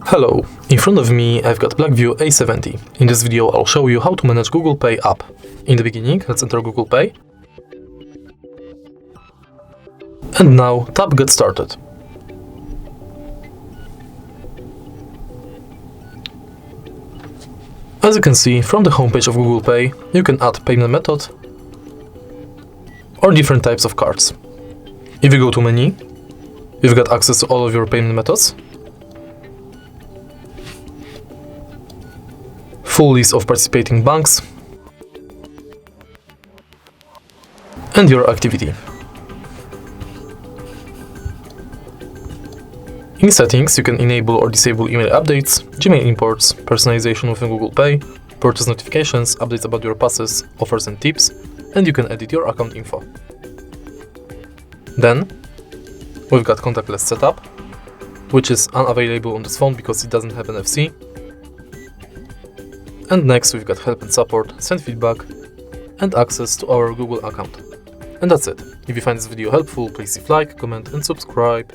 Hello, in front of me I've got BLACKVIEW A70. In this video I'll show you how to manage Google Pay app. In the beginning, let's enter Google Pay. And now tap Get Started. As you can see, from the homepage of Google Pay, you can add payment method or different types of cards. If you go to menu, you've got access to all of your payment methods, full list of participating banks, and your activity. In settings, you can enable or disable email updates, Gmail imports, personalization within Google Pay, purchase notifications, updates about your passes, offers and tips, and you can edit your account info. Then, we've got Contactless Setup, which is unavailable on this phone because it doesn't have NFC. And next we've got help and support, send feedback, and access to our Google account. And that's it. If you find this video helpful, please leave like, comment and subscribe.